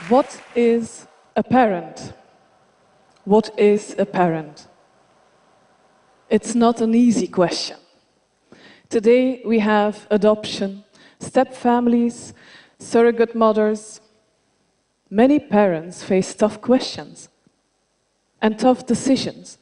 What is a parent? What is a parent? It's not an easy question. Today we have adoption, step families, surrogate mothers. Many parents face tough questions and tough decisions.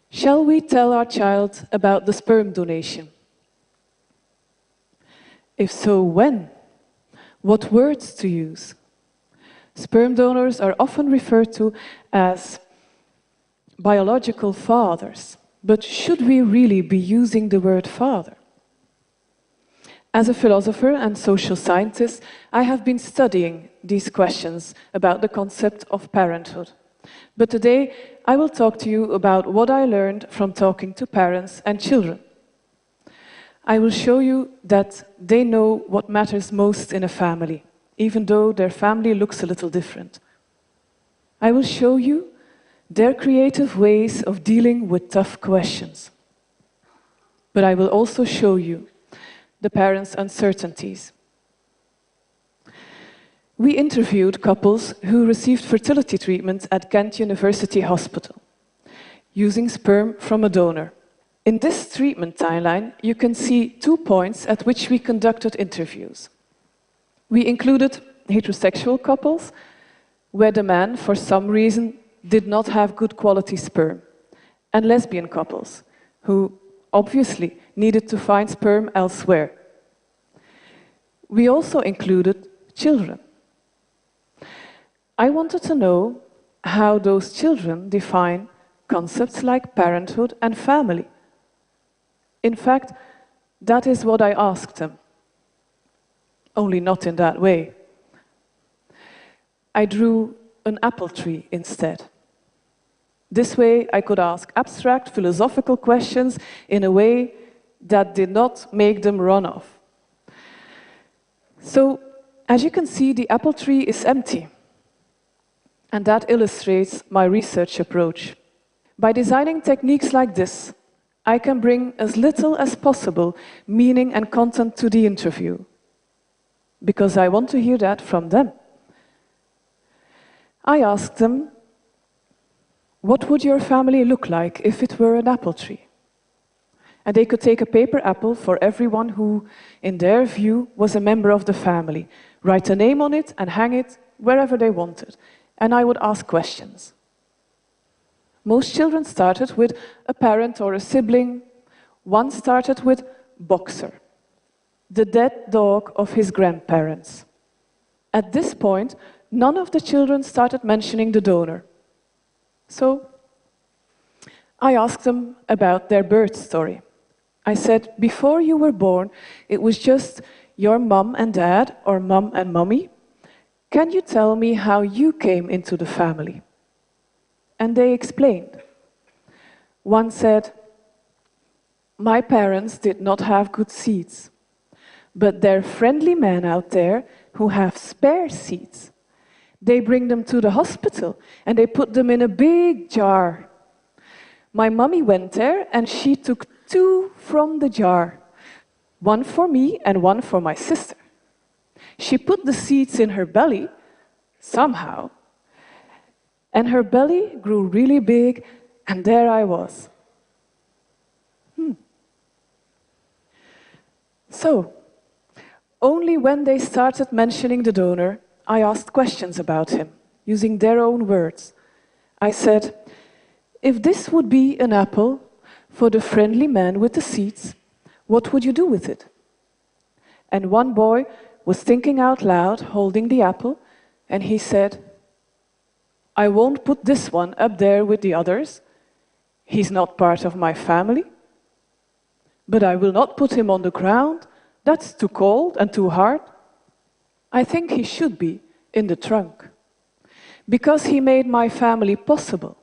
Shall we tell our child about the sperm donation? If so, when? What words to use? Sperm donors are often referred to as biological fathers, but should we really be using the word father? As a philosopher and social scientist, I have been studying these questions about the concept of parenthood. But today, I will talk to you about what I learned from talking to parents and children. I will show you that they know what matters most in a family, even though their family looks a little different. I will show you their creative ways of dealing with tough questions. But I will also show you the parents' uncertainties. We interviewed couples who received fertility treatment at Ghent University Hospital, using sperm from a donor. In this treatment timeline, you can see 2 points at which we conducted interviews. We included heterosexual couples, where the man, for some reason, did not have good quality sperm, and lesbian couples, who obviously needed to find sperm elsewhere. We also included children. I wanted to know how those children define concepts like parenthood and family. In fact, that is what I asked them, only not in that way. I drew an apple tree instead. This way I could ask abstract philosophical questions in a way that did not make them run off. So, as you can see, the apple tree is empty. And that illustrates my research approach. By designing techniques like this, I can bring as little as possible meaning and content to the interview, because I want to hear that from them. I asked them, what would your family look like if it were an apple tree? And they could take a paper apple for everyone who, in their view, was a member of the family, write a name on it and hang it wherever they wanted. And I would ask questions. Most children started with a parent or a sibling. One started with Boxer, the dead dog of his grandparents. At this point, none of the children started mentioning the donor. So I asked them about their birth story. I said, before you were born, it was just your mom and dad, or mom and mommy. Can you tell me how you came into the family? And they explained. One said, my parents did not have good seeds, but they're friendly men out there who have spare seeds. They bring them to the hospital and they put them in a big jar. My mommy went there and she took 2 from the jar, 1 for me and 1 for my sister. She put the seeds in her belly, somehow, and her belly grew really big, and there I was. So, only when they started mentioning the donor, I asked questions about him, using their own words. I said, if this would be an apple for the friendly man with the seeds, what would you do with it? And one boy was thinking out loud, holding the apple, and he said, I won't put this one up there with the others. He's not part of my family. But I will not put him on the ground. That's too cold and too hard. I think he should be in the trunk, because he made my family possible.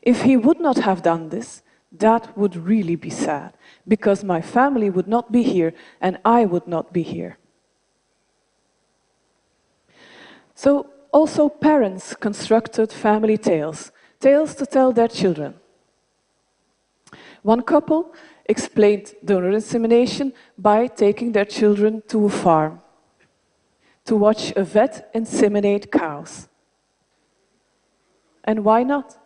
If he would not have done this, that would really be sad, because my family would not be here and I would not be here. So also parents constructed family tales, tales to tell their children. One couple explained donor insemination by taking their children to a farm. to watch a vet inseminate cows. And why not?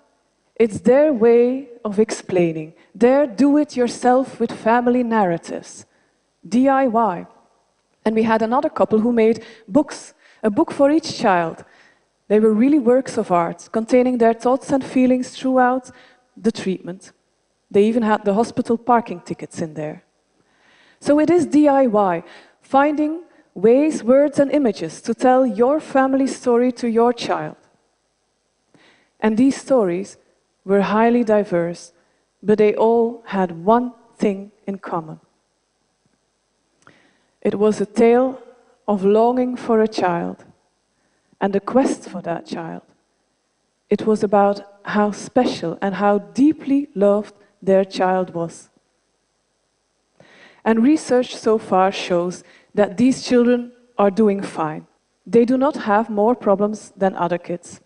It's their way of explaining, their do-it-yourself with family narratives, DIY. And we had another couple who made books, a book for each child. They were really works of art, containing their thoughts and feelings throughout the treatment. They even had the hospital parking tickets in there. So it is DIY, finding ways, words and images to tell your family story to your child. And these stories were highly diverse, but they all had one thing in common. It was a tale of longing for a child and a quest for that child. It was about how special and how deeply loved their child was. And research so far shows that these children are doing fine. They do not have more problems than other kids.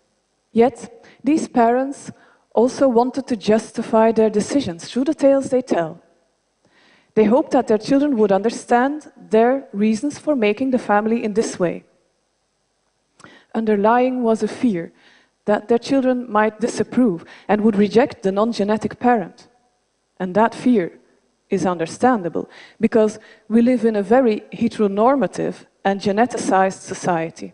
Yet, these parents also wanted to justify their decisions through the tales they tell. They hoped that their children would understand their reasons for making the family in this way. Underlying was a fear that their children might disapprove and would reject the non-genetic parent. And that fear is understandable, because we live in a very heteronormative and geneticized society.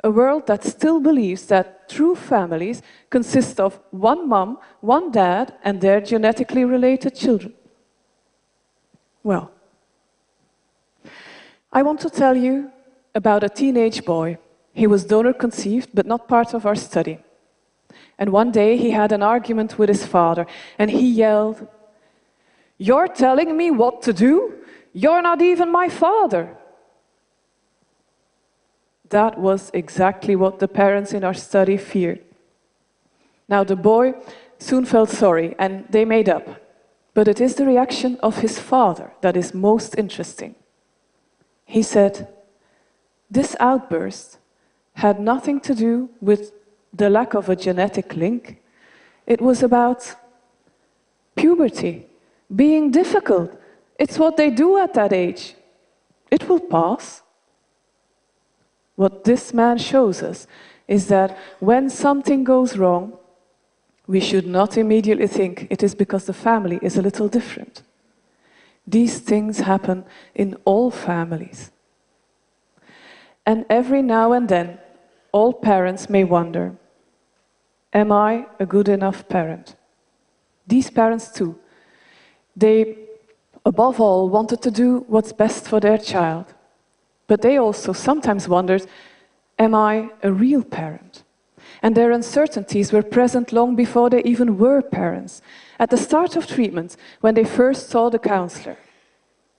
A world that still believes that true families consist of one mom, one dad, and their genetically related children. Well, I want to tell you about a teenage boy. He was donor-conceived, but not part of our study. And one day he had an argument with his father, and he yelled, "You're telling me what to do? You're not even my father." That was exactly what the parents in our study feared. Now the boy soon felt sorry, and they made up. But it is the reaction of his father that is most interesting. He said, "This outburst had nothing to do with the lack of a genetic link. It was about puberty, being difficult. It's what they do at that age. It will pass." What this man shows us is that when something goes wrong, we should not immediately think it is because the family is a little different. These things happen in all families. And every now and then, all parents may wonder, am I a good enough parent? These parents too. They, above all, wanted to do what's best for their child. But they also sometimes wondered, am I a real parent? And their uncertainties were present long before they even were parents, at the start of treatment, when they first saw the counselor.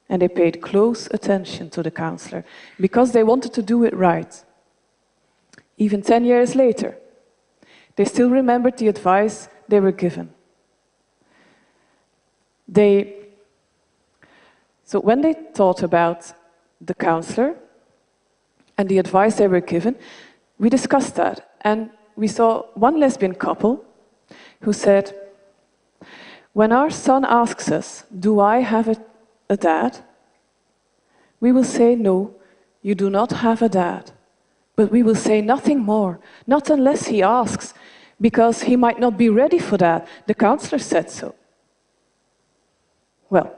And they paid close attention to the counselor, because they wanted to do it right. Even 10 years later, they still remembered the advice they were given. So when they thought about the counselor and the advice they were given, we discussed that. And we saw one lesbian couple who said, "When our son asks us, 'Do I have a dad?' we will say, 'No, you do not have a dad.' But we will say nothing more, not unless he asks, because he might not be ready for that. The counselor said so." Well,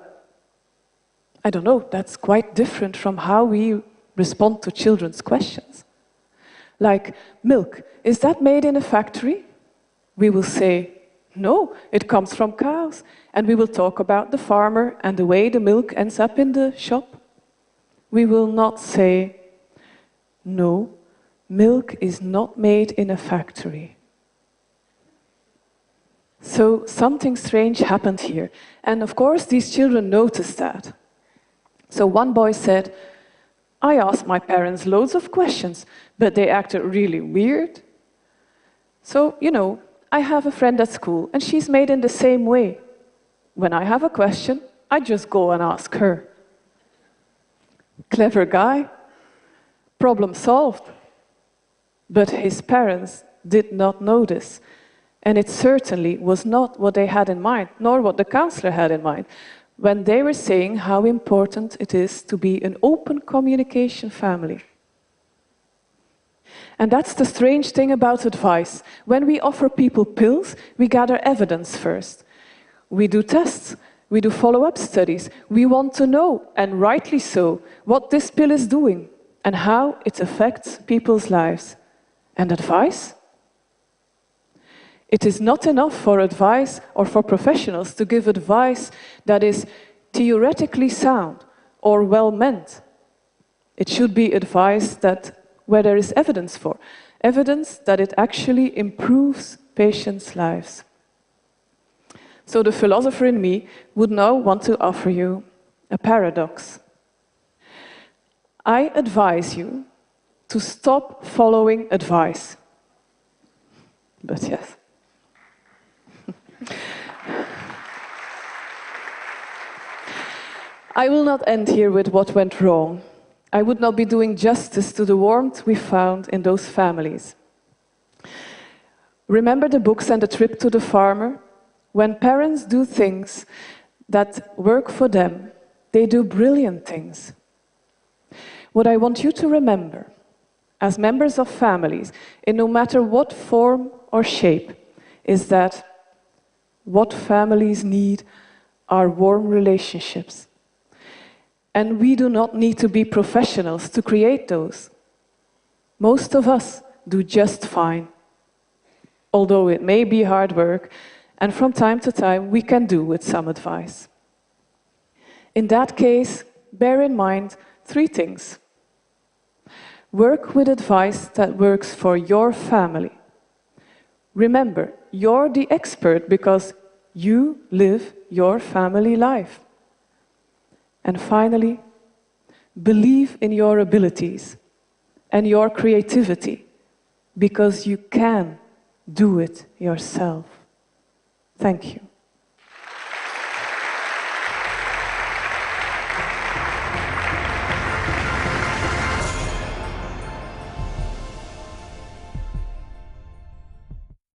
I don't know, that's quite different from how we respond to children's questions. Like, milk, is that made in a factory? We will say, no, it comes from cows. And we will talk about the farmer and the way the milk ends up in the shop. We will not say, no, milk is not made in a factory. So something strange happened here. And of course, these children noticed that. So one boy said, "I asked my parents loads of questions, but they acted really weird. So, I have a friend at school, and she's made in the same way. When I have a question, I just go and ask her." Clever guy. Problem solved. But his parents did not know this. And it certainly was not what they had in mind, nor what the counselor had in mind, when they were saying how important it is to be an open communication family. And that's the strange thing about advice. When we offer people pills, we gather evidence first. We do tests, we do follow-up studies. We want to know, and rightly so, what this pill is doing and how it affects people's lives. And advice? It is not enough for advice or for professionals to give advice that is theoretically sound or well-meant. It should be advice where there is evidence for, evidence that it actually improves patients' lives. So the philosopher in me would now want to offer you a paradox. I advise you to stop following advice. But yes. I will not end here with what went wrong. I would not be doing justice to the warmth we found in those families. Remember the books and the trip to the farmer? When parents do things that work for them, they do brilliant things. What I want you to remember, as members of families, in no matter what form or shape, is that what families need are warm relationships. And we do not need to be professionals to create those. Most of us do just fine. Although it may be hard work, and from time to time we can do with some advice. In that case, bear in mind 3 things. Work with advice that works for your family. Remember, you're the expert because you live your family life. And finally, believe in your abilities and your creativity because you can do it yourself. Thank you.